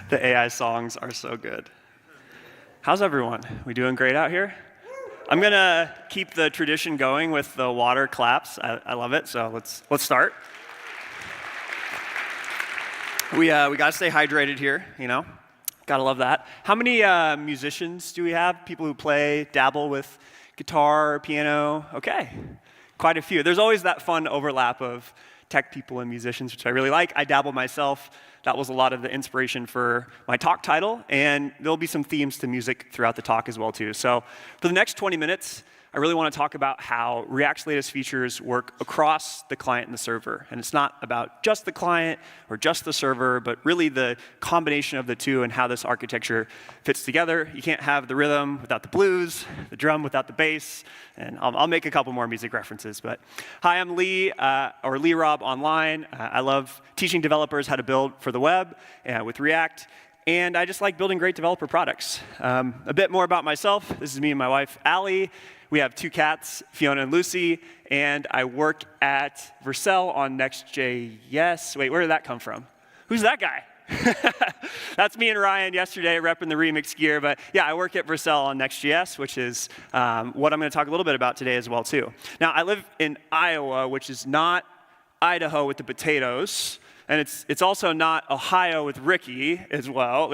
The AI songs are so good. How's everyone? We doing great out here? I'm gonna keep the tradition going with the water claps. I love it, so let's start. We gotta stay hydrated here, you know? Gotta love that. How many musicians do we have? People who play, dabble with guitar or piano? Okay, quite a few. There's always that fun overlap of tech people and musicians, which I really like. I dabble myself. That was a lot of the inspiration for my talk title, and there'll be some themes to music throughout the talk as well, too. So for the next 20 minutes, I really want to talk about how React's latest features work across the client and the server. And it's not about just the client or just the server, but really the combination of the two and how this architecture fits together. You can't have the rhythm without the blues, the drum without the bass, and I'll make a couple more music references. But hi, I'm Lee, or Lee Rob online. I love teaching developers how to build for the web with React. And I just like building great developer products. A bit more about myself. This is me and my wife, Allie. We have 2 cats, Fiona and Lucy, and I work at Vercel on Next.js. Wait, where did that come from? Who's that guy? That's me and Ryan yesterday repping the remix gear, but yeah, I work at Vercel on Next.js, which is what I'm going to talk a little bit about today as well, too. Now, I live in Iowa, which is not Idaho with the potatoes, and it's also not Ohio with Ricky as well.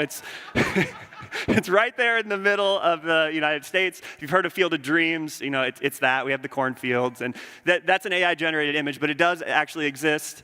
It's right there in the middle of the United States. If you've heard of Field of Dreams, you know, it's that. We have the cornfields, and that's an AI-generated image, but it does actually exist.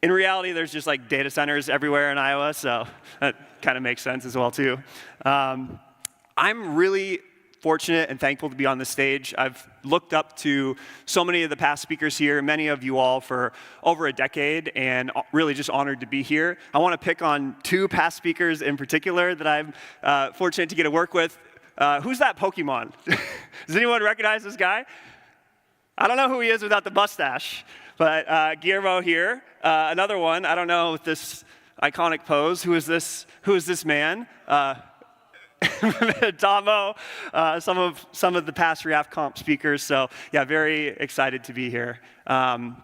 In reality, there's just like data centers everywhere in Iowa, so that kind of makes sense as well, too. I'm really fortunate and thankful to be on this stage. I've looked up to so many of the past speakers here, many of you all for over a decade, and really just honored to be here. I want to pick on 2 past speakers in particular that I'm fortunate to get to work with. Who's that Pokemon? Does anyone recognize this guy? I don't know who he is without the mustache, but Guillermo here. Another one, I don't know, with this iconic pose. Who is this man? Damo, some of the past React Conf speakers. So yeah, very excited to be here. In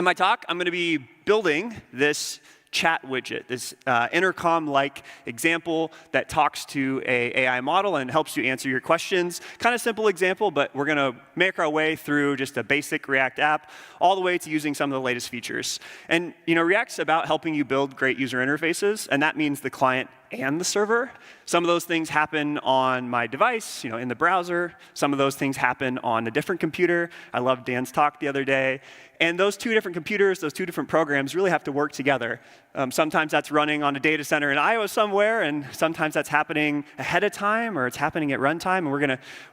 my talk, I'm going to be building this chat widget, this intercom-like example that talks to an AI model and helps you answer your questions. Kind of simple example, but we're going to make our way through just a basic React app all the way to using some of the latest features. And you know, React's about helping you build great user interfaces, and that means the client and the server. Some of those things happen on my device, you know, in the browser. Some of those things happen on a different computer. I loved Dan's talk the other day. And those 2 different computers, those 2 different programs really have to work together. Sometimes that's running on a data center in Iowa somewhere, and sometimes that's happening ahead of time, or it's happening at runtime. And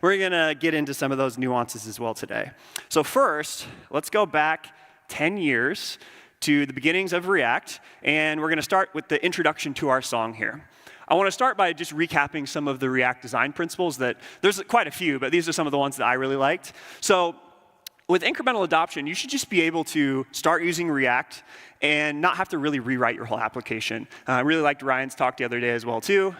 we're gonna get into some of those nuances as well today. So first, let's go back 10 years to the beginnings of React, and we're going to start with the introduction to our song here. I want to start by just recapping some of the React design principles that, there's quite a few, but these are some of the ones that I really liked. So with incremental adoption, you should just be able to start using React and not have to really rewrite your whole application. I really liked Ryan's talk the other day as well, too.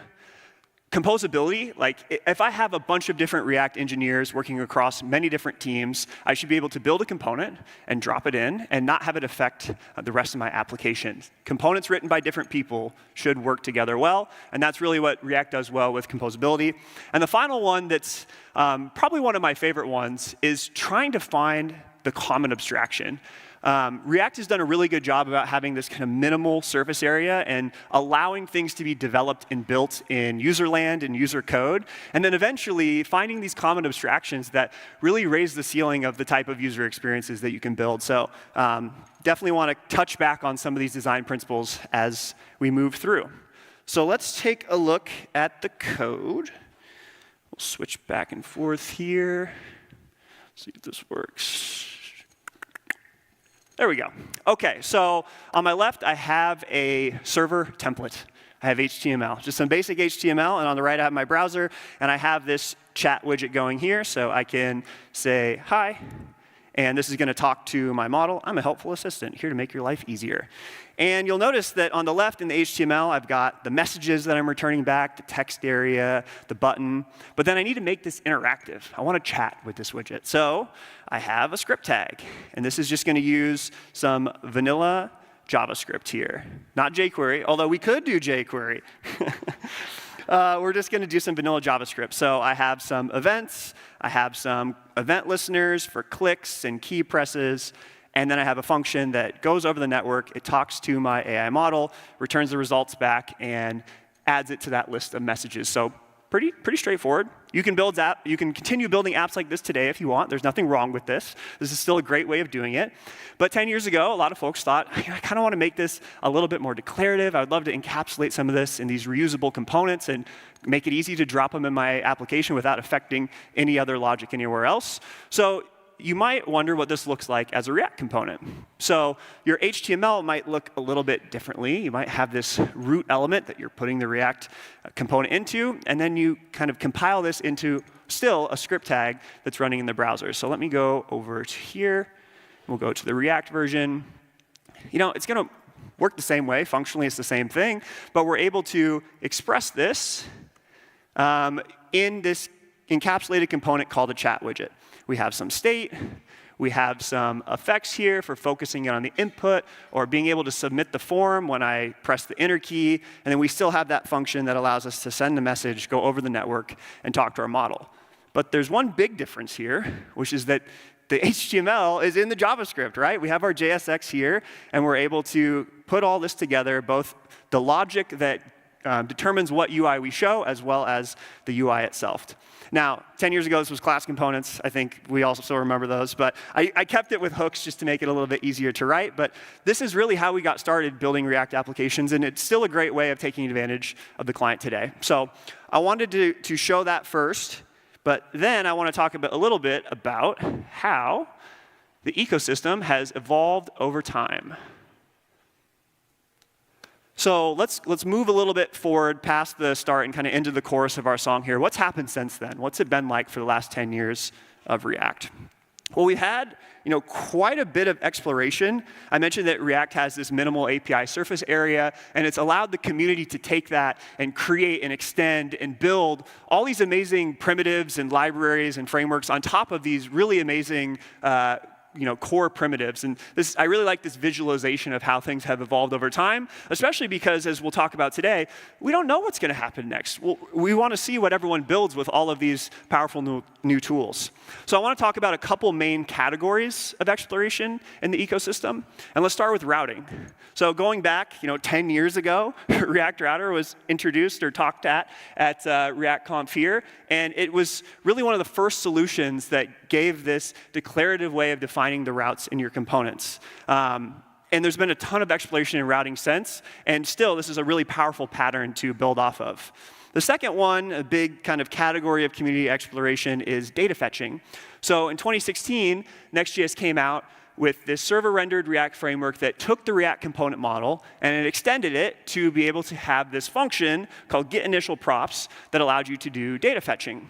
Composability, like if I have a bunch of different React engineers working across many different teams, I should be able to build a component and drop it in and not have it affect the rest of my application. Components written by different people should work together well, and that's really what React does well with composability. And the final one that's probably one of my favorite ones is trying to find the common abstraction. React has done a really good job about having this kind of minimal surface area and allowing things to be developed and built in user land and user code, and then eventually finding these common abstractions that really raise the ceiling of the type of user experiences that you can build. So definitely want to touch back on some of these design principles as we move through. So let's take a look at the code. We'll switch back and forth here. See if this works. There we go. OK, so on my left, I have a server template. I have HTML, just some basic HTML. And on the right, I have my browser. And I have this chat widget going here. So I can say hi, And this is going to talk to my model. I'm a helpful assistant here to make your life easier. And you'll notice that on the left in the HTML, I've got the messages that I'm returning back, the text area, the button. But then I need to make this interactive. I want to chat with this widget. So I have a script tag. And this is just going to use some vanilla JavaScript here. Not jQuery, although we could do jQuery. We're just going to do some vanilla JavaScript. So I have some events. I have some event listeners for clicks and key presses. And then I have a function that goes over the network. It talks to my AI model, returns the results back, and adds it to that list of messages. So pretty straightforward. You can continue building apps like this today if you want. There's nothing wrong with this. This is still a great way of doing it. But 10 years ago, a lot of folks thought, I kind of want to make this a little bit more declarative. I would love to encapsulate some of this in these reusable components and make it easy to drop them in my application without affecting any other logic anywhere else. So you might wonder what this looks like as a React component. So your HTML might look a little bit differently. You might have this root element that you're putting the React component into, and then you kind of compile this into still a script tag that's running in the browser. So let me go over to here. We'll go to the React version. It's going to work the same way. Functionally, it's the same thing. But we're able to express this in this encapsulated component called a chat widget. We have some state. We have some effects here for focusing on the input or being able to submit the form when I press the enter key. And then we still have that function that allows us to send a message, go over the network, and talk to our model. But there's one big difference here, which is that the HTML is in the JavaScript, right? We have our JSX here, and we're able to put all this together, both the logic that determines what UI we show, as well as the UI itself. Now, 10 years ago, this was class components. I think we also still remember those. But I kept it with hooks just to make it a little bit easier to write. But this is really how we got started building React applications. And it's still a great way of taking advantage of the client today. So I wanted to show that first. But then I want to talk a little bit about how the ecosystem has evolved over time. So let's move a little bit forward past the start and kind of into the chorus of our song here. What's happened since then? What's it been like for the last 10 years of React? Well, we had quite a bit of exploration. I mentioned that React has this minimal API surface area, and it's allowed the community to take that and create and extend and build all these amazing primitives and libraries and frameworks on top of these really amazing core primitives. And I really like this visualization of how things have evolved over time, especially because, as we'll talk about today, we don't know what's going to happen next. We want to see what everyone builds with all of these powerful new tools. So I want to talk about a couple main categories of exploration in the ecosystem. And let's start with routing. So going back 10 years ago, React Router was introduced or talked at React Conf here. And it was really one of the first solutions that gave this declarative way of defining the routes in your components. And there's been a ton of exploration in routing since. And still, this is a really powerful pattern to build off of. The second one, a big kind of category of community exploration, is data fetching. So in 2016, Next.js came out with this server-rendered React framework that took the React component model and it extended it to be able to have this function called getInitialProps that allowed you to do data fetching.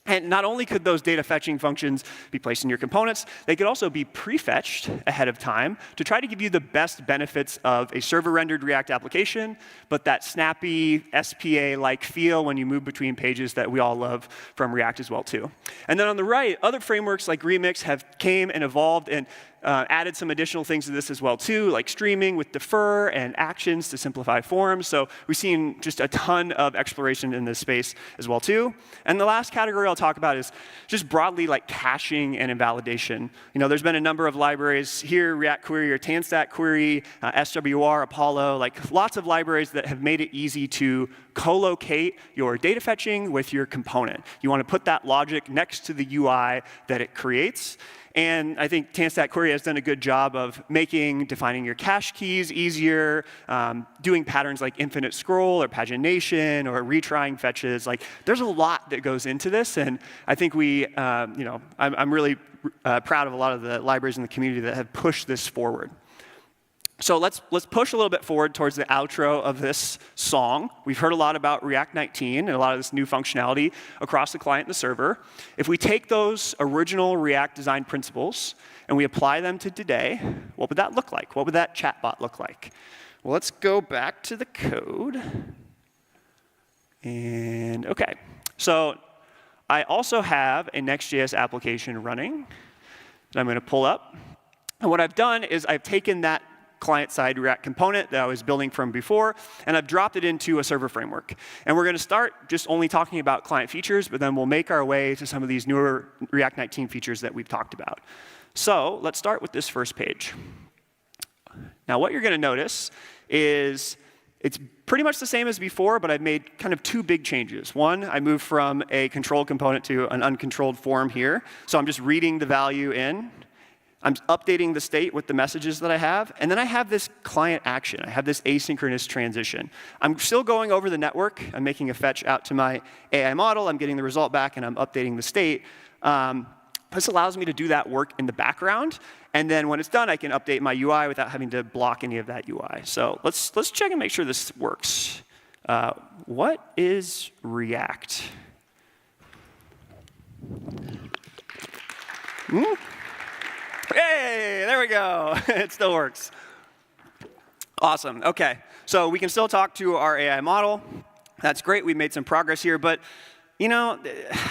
And not only could those data fetching functions be placed in your components, they could also be prefetched ahead of time to try to give you the best benefits of a server-rendered React application, but that snappy SPA-like feel when you move between pages that we all love from React as well, too. And then on the right, other frameworks like Remix have came and evolved and added some additional things to this as well, too, like streaming with defer and actions to simplify forms. So we've seen just a ton of exploration in this space as well, too. And the last category I'll talk about is just broadly like caching and invalidation. There's been a number of libraries here, React Query or Tanstack Query, SWR, Apollo, like lots of libraries that have made it easy to co-locate your data fetching with your component. You want to put that logic next to the UI that it creates. And I think Tanstack Query has done a good job of defining your cache keys easier, doing patterns like infinite scroll or pagination or retrying fetches. Like, there's a lot that goes into this, and I think I'm really proud of a lot of the libraries in the community that have pushed this forward. So let's push a little bit forward towards the outro of this song. We've heard a lot about React 19 and a lot of this new functionality across the client and the server. If we take those original React design principles and we apply them to today, what would that look like? What would that chatbot look like? Well, let's go back to the code. And OK, so I also have a Next.js application running that I'm going to pull up. And what I've done is I've taken that client-side React component that I was building from before, and I've dropped it into a server framework. And we're going to start just only talking about client features, but then we'll make our way to some of these newer React 19 features that we've talked about. So let's start with this first page. Now, what you're going to notice is it's pretty much the same as before, but I've made kind of two big changes. One, I moved from a controlled component to an uncontrolled form here. So I'm just reading the value in. I'm updating the state with the messages that I have. And then I have this client action. I have this asynchronous transition. I'm still going over the network. I'm making a fetch out to my AI model. I'm getting the result back, and I'm updating the state. This allows me to do that work in the background. And then when it's done, I can update my UI without having to block any of that UI. So let's check and make sure this works. What is React? Hey, there we go. It still works. Awesome. OK, so we can still talk to our AI model. That's great. We made some progress here. But you know,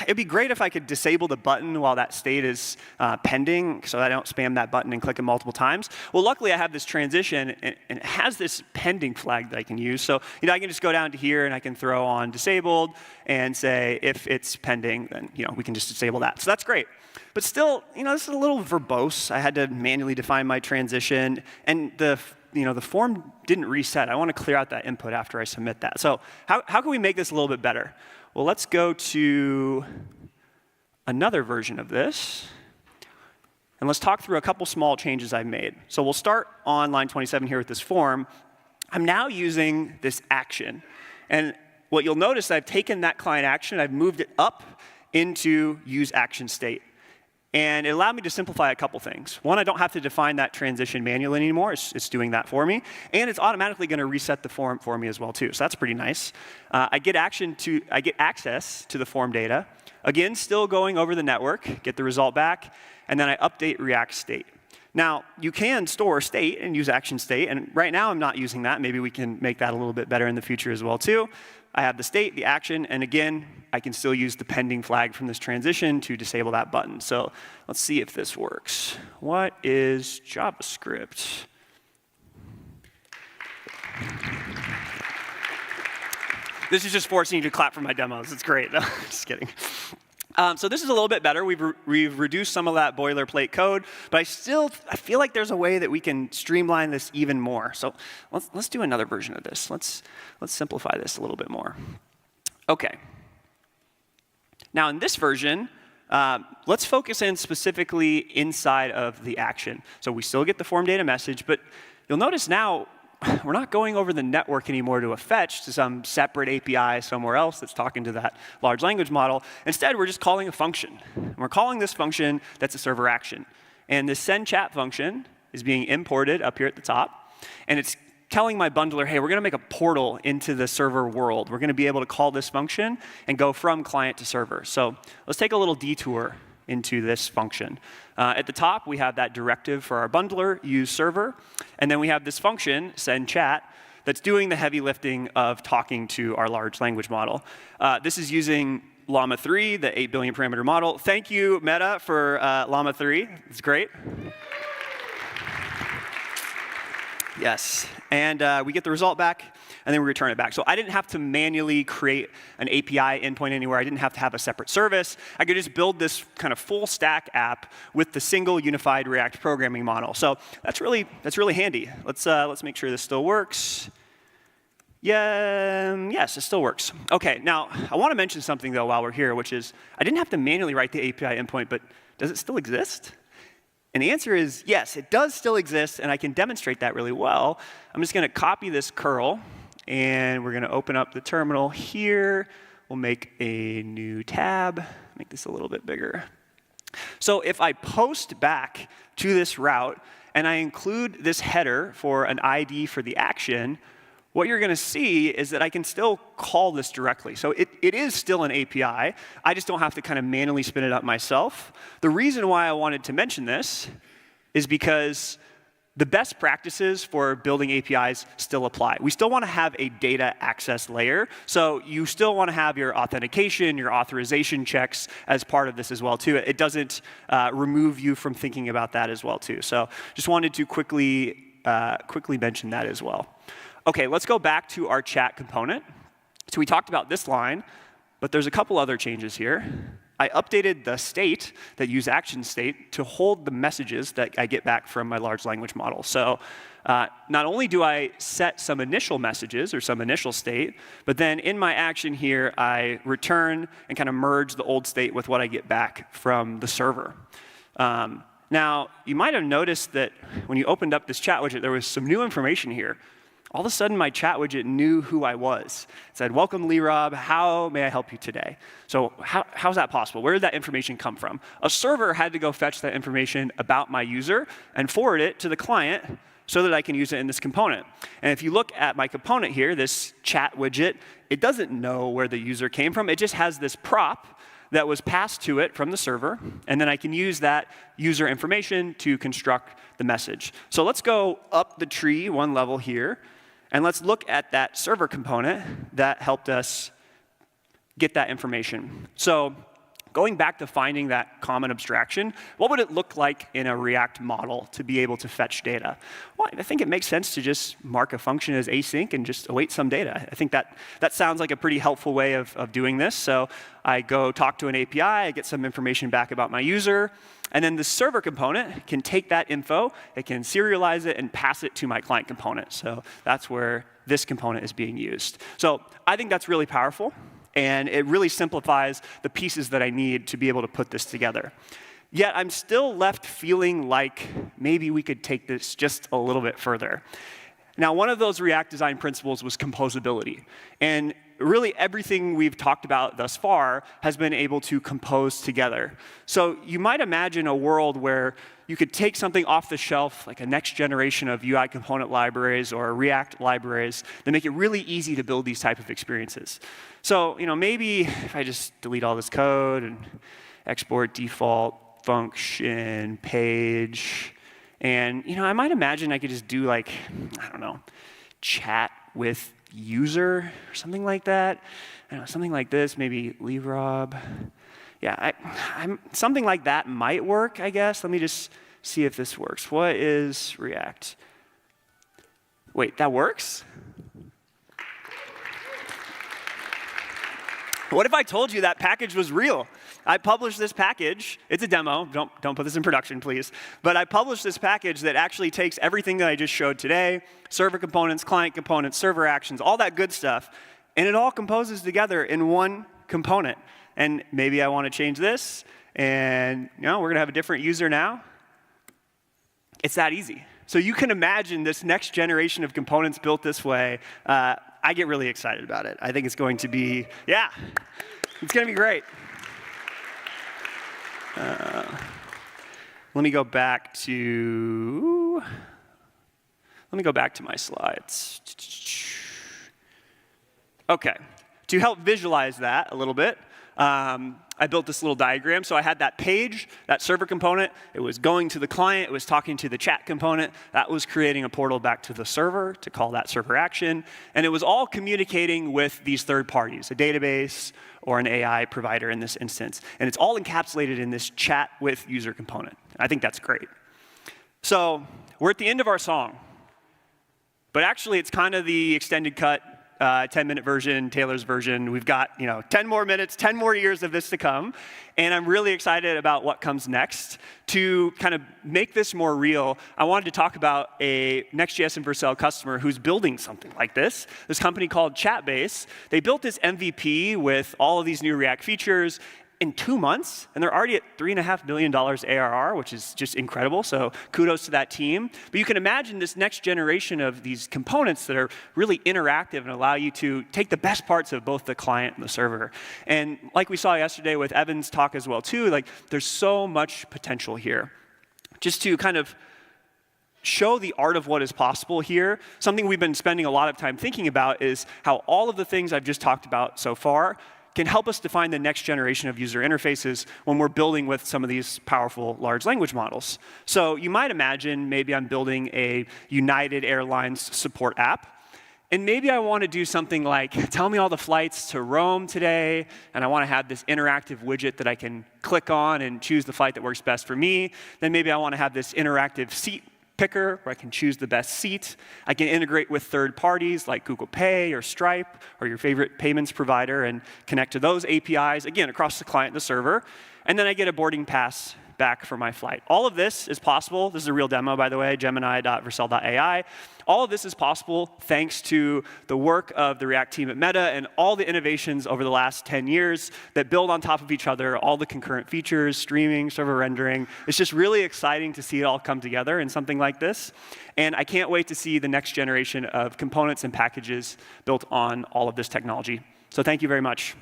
it'd be great if I could disable the button while that state is pending, so I don't spam that button and click it multiple times. Well, luckily, I have this transition, and it has this pending flag that I can use. So I can just go down to here, and I can throw on disabled and say, if it's pending, then we can just disable that. So that's great. But still, this is a little verbose. I had to manually define my transition, and the form didn't reset. I want to clear out that input after I submit that. So how can we make this a little bit better? Well, let's go to another version of this. And let's talk through a couple small changes I've made. So we'll start on line 27 here with this form. I'm now using this action. And what you'll notice, I've taken that client action, I've moved it up into use action state. And it allowed me to simplify a couple things. One, I don't have to define that transition manually anymore. It's doing that for me. And it's automatically going to reset the form for me as well, too. So that's pretty nice. I get access to the form data. Again, still going over the network, get the result back. And then I update React state. Now, you can store state and use action state. And right now, I'm not using that. Maybe we can make that a little bit better in the future as well, too. I have the state, the action, and again, I can still use the pending flag from this transition to disable that button. So let's see if this works. What is JavaScript? This is just forcing you to clap for my demos. It's great. No, just kidding. So this is a little bit better. We've reduced some of that boilerplate code, but I feel like there's a way that we can streamline this even more. So let's do another version of this. Let's simplify this a little bit more. OK. Now in this version, let's focus in specifically inside of the action. So we still get the form data message, but you'll notice now we're not going over the network anymore to a fetch to some separate API somewhere else that's talking to that large language model. Instead, we're just calling a function. And we're calling this function that's a server action. And this send chat function is being imported up here at the top. And it's telling my bundler, hey, we're going to make a portal into the server world. We're going to be able to call this function and go from client to server. So let's take a little detour into this function. At the top, we have that directive for our bundler, use server. And then we have this function, send chat, that's doing the heavy lifting of talking to our large language model. This is using Llama 3, the 8 billion parameter model. Thank you, Meta, for Llama 3. It's great. Yes. And we get the result back, and then we return it back. So I didn't have to manually create an API endpoint anywhere. I didn't have to have a separate service. I could just build this kind of full stack app with the single unified React programming model. So that's really handy. Let's make sure this still works. Yeah, yes, it still works. OK, now I want to mention something, though, while we're here, which is I didn't have to manually write the API endpoint, but does it still exist? And the answer is yes, it does still exist, and I can demonstrate that really well. I'm just going to copy this curl, and we're going to open up the terminal here. We'll make a new tab, make this a little bit bigger. So if I post back to this route, and I include this header for an ID for the action, what you're going to see is that I can still call this directly. So it is still an API. I just don't have to kind of manually spin it up myself. The reason why I wanted to mention this is because the best practices for building APIs still apply. We still want to have a data access layer. So you still want to have your authentication, your authorization checks as part of this as well, too. It doesn't remove you from thinking about that as well, too. So just wanted to quickly mention that as well. OK, let's go back to our chat component. So we talked about this line, but there's a couple other changes here. I updated the state, that use action state, to hold the messages that I get back from my large language model. So not only do I set some initial messages or some initial state, but then in my action here, I return and kind of merge the old state with what I get back from the server. Now, you might have noticed that when you opened up this chat widget, there was some new information here. All of a sudden, my chat widget knew who I was. It said, welcome, Lee Rob. How may I help you today? So how's that possible? Where did that information come from? A server had to go fetch that information about my user and forward it to the client so that I can use it in this component. And if you look at my component here, this chat widget, it doesn't know where the user came from. It just has this prop that was passed to it from the server, and then I can use that user information to construct the message. So let's go up the tree one level here. And let's look at that server component that helped us get that information. So going back to finding that common abstraction, what would it look like in a React model to be able to fetch data? Well, I think it makes sense to just mark a function as async and just await some data. I think that sounds like a pretty helpful way of doing this. So I go talk to an API, I get some information back about my user, and then the server component can take that info, it can serialize it, and pass it to my client component. So that's where this component is being used. So I think that's really powerful, and it really simplifies the pieces that I need to be able to put this together. Yet I'm still left feeling like maybe we could take this just a little bit further. Now, one of those React design principles was composability. And really everything we've talked about thus far has been able to compose together. So you might imagine a world where you could take something off the shelf, like a next generation of UI component libraries or React libraries, that make it really easy to build these type of experiences. So maybe if I just delete all this code and export default function page, and I might imagine I could just do like, I don't know, chat with user or something like that. I don't know, something like this, maybe Lee Rob. Yeah, something like that might work, I guess. Let me just see if this works. What is React? Wait, that works? What if I told you that package was real? I published this package. It's a demo. Don't put this in production, please. But I published this package that actually takes everything that I just showed today, server components, client components, server actions, all that good stuff, and it all composes together in one component. And maybe I want to change this, and we're going to have a different user now. It's that easy. So you can imagine this next generation of components built this way. I get really excited about it. I think it's going to be, it's going to be great. Let me go back to my slides. OK, to help visualize that a little bit, I built this little diagram. So I had that page, that server component. It was going to the client. It was talking to the chat component. That was creating a portal back to the server to call that server action. And it was all communicating with these third parties, a database or an AI provider in this instance. And it's all encapsulated in this chat with user component. I think that's great. So we're at the end of our song. But actually, it's kind of the extended cut 10-minute version, Taylor's version. We've got 10 more minutes, 10 more years of this to come. And I'm really excited about what comes next. To kind of make this more real, I wanted to talk about a Next.js and Vercel customer who's building something like this. This company called Chatbase. They built this MVP with all of these new React features in 2 months, and they're already at $3.5 million ARR, which is just incredible. So kudos to that team. But you can imagine this next generation of these components that are really interactive and allow you to take the best parts of both the client and the server. And like we saw yesterday with Evan's talk as well, too, like there's so much potential here. Just to kind of show the art of what is possible here, something we've been spending a lot of time thinking about is how all of the things I've just talked about so far can help us define the next generation of user interfaces when we're building with some of these powerful large language models. So you might imagine maybe I'm building a United Airlines support app. And maybe I want to do something like, tell me all the flights to Rome today, and I want to have this interactive widget that I can click on and choose the flight that works best for me. Then maybe I want to have this interactive seat picker where I can choose the best seat. I can integrate with third parties like Google Pay or Stripe or your favorite payments provider and connect to those APIs, again, across the client and the server. And then I get a boarding pass back for my flight. All of this is possible. This is a real demo, by the way, gemini.vercel.ai. All of this is possible thanks to the work of the React team at Meta and all the innovations over the last 10 years that build on top of each other, all the concurrent features, streaming, server rendering. It's just really exciting to see it all come together in something like this. And I can't wait to see the next generation of components and packages built on all of this technology. So thank you very much.